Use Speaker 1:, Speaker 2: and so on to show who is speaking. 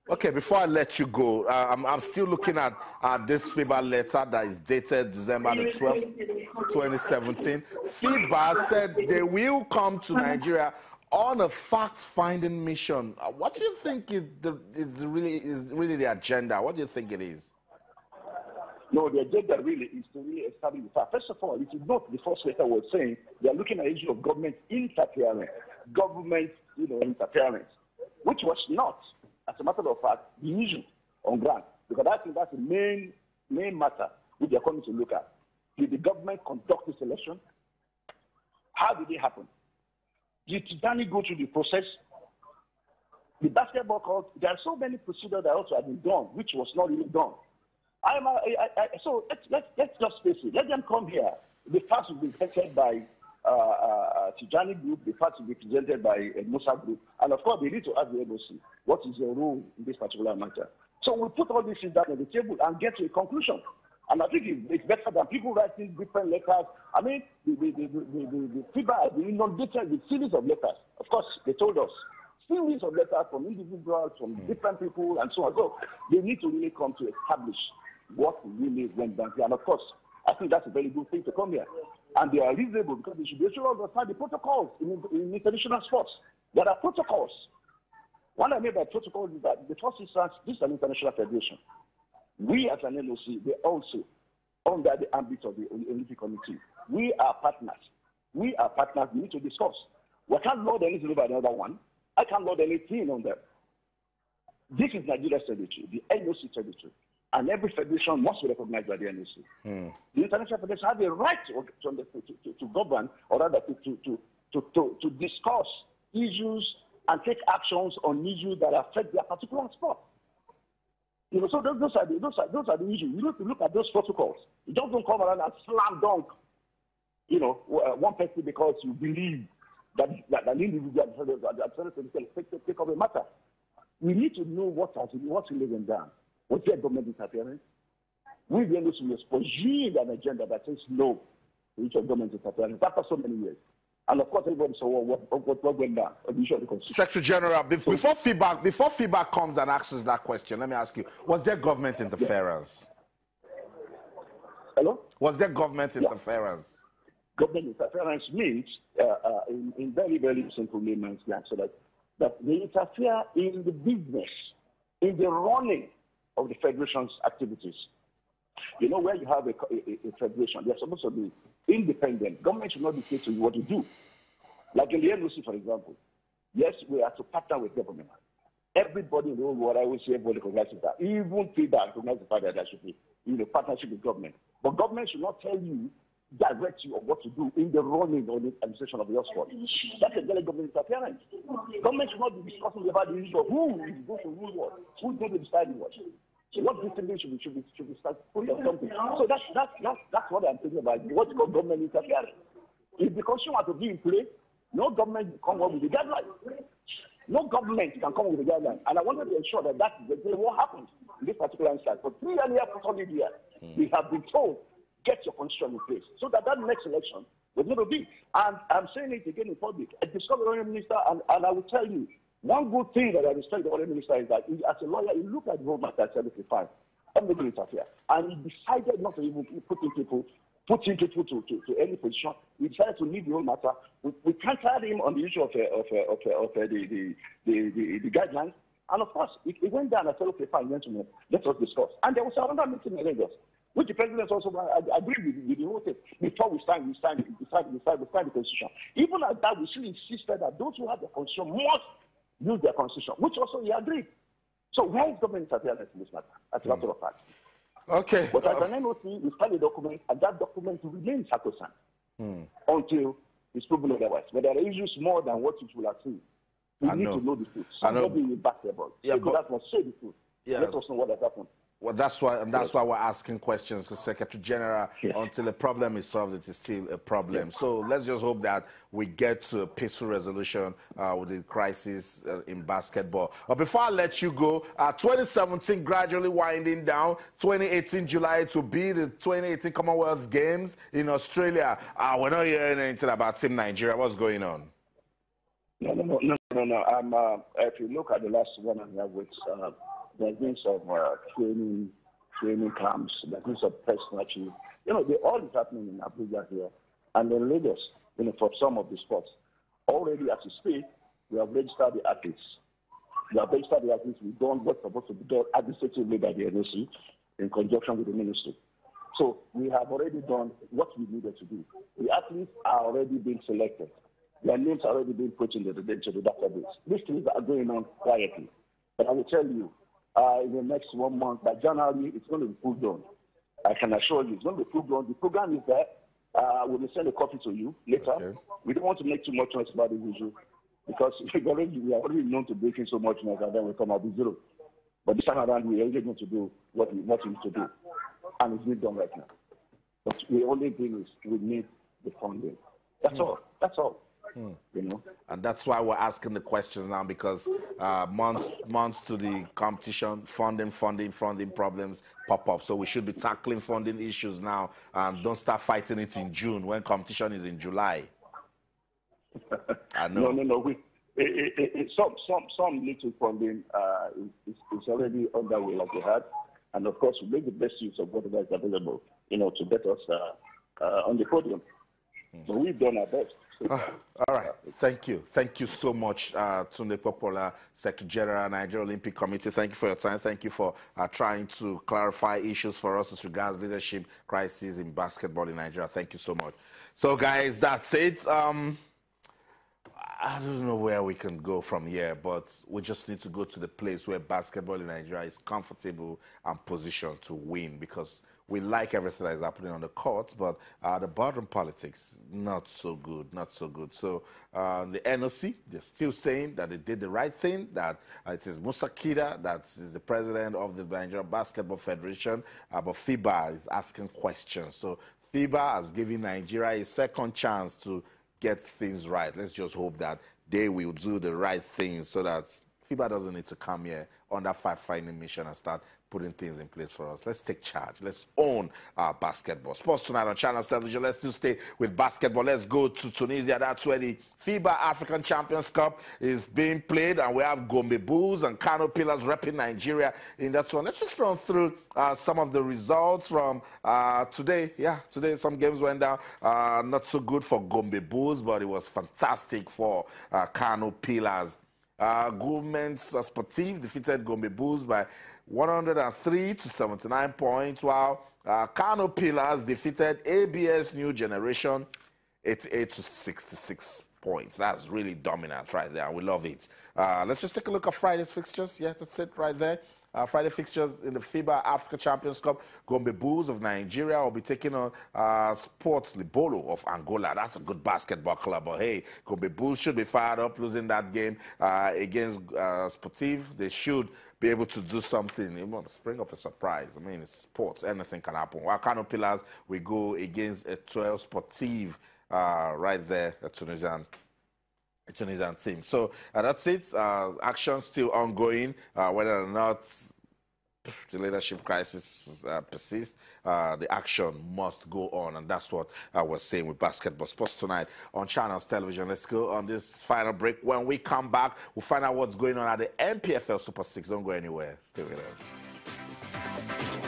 Speaker 1: Okay, before I let you go, I'm still looking at this FIBA letter that is dated December the 12th, 2017. FIBA said they will come to Nigeria on a fact-finding mission. What do you think is really the agenda? What do you think it is?
Speaker 2: No, the agenda really is to really establish the fact. First of all, it is not the first letter was saying they are looking at the issue of government interference, interference, which was not, as a matter of fact, the issue on ground. Because I think that's the main matter which they are coming to look at. Did the government conduct this election? How did it happen? Did Tijani go through the process? The basketball court, there are so many procedures that also have been done, which was not really done. So let's just face it. Let them come here. The facts will be presented by Tijani Group. The facts will be presented by Musa Group. And of course, they need to ask the NOC, what is your role in this particular matter? So we'll put all these things down on the table and get to a conclusion. And I think it's better than people writing different letters. I mean, the FIBA, the inundated with series of letters. Of course, they told us series of letters from individuals, from different people, and so on. So they need to really come to establish what really went down here. And of course, I think that's a very good thing to come here. And they are reasonable because they should be able to understand the protocols in international sports. There are protocols. What I mean by protocols is that the first instance, this is an international federation. We as an NOC, they also under the ambit of the Olympic Committee. We are partners. We are partners. We need to discuss. We can't lord anything over another one. I can't lord anything on them. This is Nigeria's territory, the NOC territory. And every federation must be recognized by the NOC. The international federation has a right to govern, or rather to discuss issues and take actions on issues that affect their particular sport. You know, so those are the issues. You need to look at those protocols. You just don't come around and slam dunk, one person because you believe that an individual take up a matter. We need to know what's really going down. Was there government interference? We the NOC was pursuing an agenda that says no to each of government interference after so many years. And of course, everybody saw what went down.
Speaker 1: Secretary General, before FIBA comes and asks that question, let me ask you: was there government interference?
Speaker 2: Hello?
Speaker 1: Was there government interference?
Speaker 2: Government interference means, in very, very simple layman's terms, so that they interfere in the business, in the running of the federation's activities. You know, where you have a federation, they're supposed to be independent. Government should not dictate to you what to do. Like in the NOC, for example, yes, we have to partner with government. Everybody in the whole world, I always say everybody recognizes that. Even people recognize the fact that there should be partnership with government. But government should not tell you, direct you on what to do in the running or the administration of your sport. That's a very government interference. Government should not be discussing about the issue of who is going to rule what, who's going to decide what. So what discipline should be start putting on something. So that's what I'm thinking about. What's called government interference. If the constitution were to be in place, no government can come up with a guideline. No government can come up with a guideline. And I wanted to ensure that that's exactly what happened in this particular instance. For 3 years, we have been told, get your constitution in place. So that next election was going to be. And I'm saying it again in public. I discovered the Honourable Minister, and I will tell you, one good thing that I respect the Honourable Minister is that as a lawyer, he looked at the roadmap and said, okay, fine, I'm making it interfere. And he decided not to even put in people to any position. We decided to leave the whole matter. We countered him on the issue of the guidelines. And of course, it went down. I said, okay, fine, gentlemen, let us discuss. And there was another meeting in Lagos, which the president also agreed with the whole thing. Before we signed the constitution. Even at that, we still insisted that those who have the constitution must use their constitution, which also he agreed. So where is government interference in this matter? As a matter of fact.
Speaker 1: Okay.
Speaker 2: But as an NOC, we signed a document, and that document remains sacrosanct until it's proven otherwise. But there are issues more than what you will have seen. We need to know the truth. Somebody in basketball. Yeah, that must say the truth. Yes. Let us know what has happened.
Speaker 1: Well, that's why we're asking questions, because Secretary General, until the problem is solved, it is still a problem. So let's just hope that we get to a peaceful resolution with the crisis in basketball. But before I let you go, 2017 gradually winding down. 2018 July to be the 2018 Commonwealth Games in Australia. We're not hearing anything about Team Nigeria. What's going on?
Speaker 2: No. If you look at the last 1.5 weeks, There's been some training camps. There's been some press matches. All is happening in Abuja here. And in Lagos, for some of the sports. Already, as you speak, we have registered the athletes. We have registered the athletes. We've done what's supposed to be done administratively by the NOC in conjunction with the ministry. So we have already done what we needed to do. The athletes are already being selected. Their names are already being put into the database. These things are going on quietly. But I will tell you, in the next 1 month, by January, it's going to be full blown. I can assure you, it's going to be full blown. The program is there. We will send a copy to you later. Okay. We don't want to make too much noise about the issue because we are already known to break in so much noise and then we come out with zero. But this time around, we are only going to do what we need to do. And it's being done right now. But the only thing is we need the funding. That's all. That's all.
Speaker 1: And that's why we're asking the questions now, because months to the competition, funding problems pop up. So we should be tackling funding issues now and don't start fighting it in June when competition is in July. I know.
Speaker 2: No. Some little funding is already underway, like we had. And of course, we make the best use of whatever is available, to get us on the podium. So we've done our best.
Speaker 1: All right. Thank you. Thank you so much, Tunde Popola, Secretary General, Nigeria Olympic Committee. Thank you for your time. Thank you for trying to clarify issues for us as regards leadership crisis in basketball in Nigeria. Thank you so much. So, guys, that's it. I don't know where we can go from here, but we just need to go to the place where basketball in Nigeria is comfortable and positioned to win, because we like everything that is happening on the court, but the bottom politics, not so good, not so good. So the NOC, they're still saying that they did the right thing, that it is Musa Kida that is the president of the Nigeria Basketball Federation, but FIBA is asking questions. So FIBA has given Nigeria a second chance to get things right. Let's just hope that they will do the right things so that FIBA doesn't need to come here on that fact-finding mission and start putting things in place for us. Let's take charge. Let's own our basketball. Sports Tonight on Channels Television. Let's still stay with basketball. Let's go to Tunisia. That's where the FIBA African Champions Cup is being played, and we have Gombe Bulls and Kano Pillars repping Nigeria in that one. Let's just run through some of the results from today. Yeah, today some games went down. Not so good for Gombe Bulls, but it was fantastic for Kano Pillars. Governments Sportive defeated Gombe Bulls by 103 to 79 points, while Kano Pillars defeated ABS New Generation 88 to 66 points. That's really dominant right there. We love it. Let's just take a look at Friday's fixtures. Yeah, that's it right there. Friday fixtures in the FIBA Africa Champions Cup. Gombe Bulls of Nigeria will be taking on Sports Libolo of Angola. That's a good basketball club. But hey, Gombe Bulls should be fired up losing that game against Sportive. They should be able to do something. It must bring up a surprise. I mean, it's sports. Anything can happen. While Kano Pillars, we go against a 12 Sportive right there, a Tunisian team. So that's it. Action still ongoing. Whether or not the leadership crisis persists, the action must go on, and that's what we're saying with basketball. Sports Tonight on Channels Television. Let's go on this final break. When we come back, we'll find out what's going on at the NPFL Super 6. Don't go anywhere. Stay with us.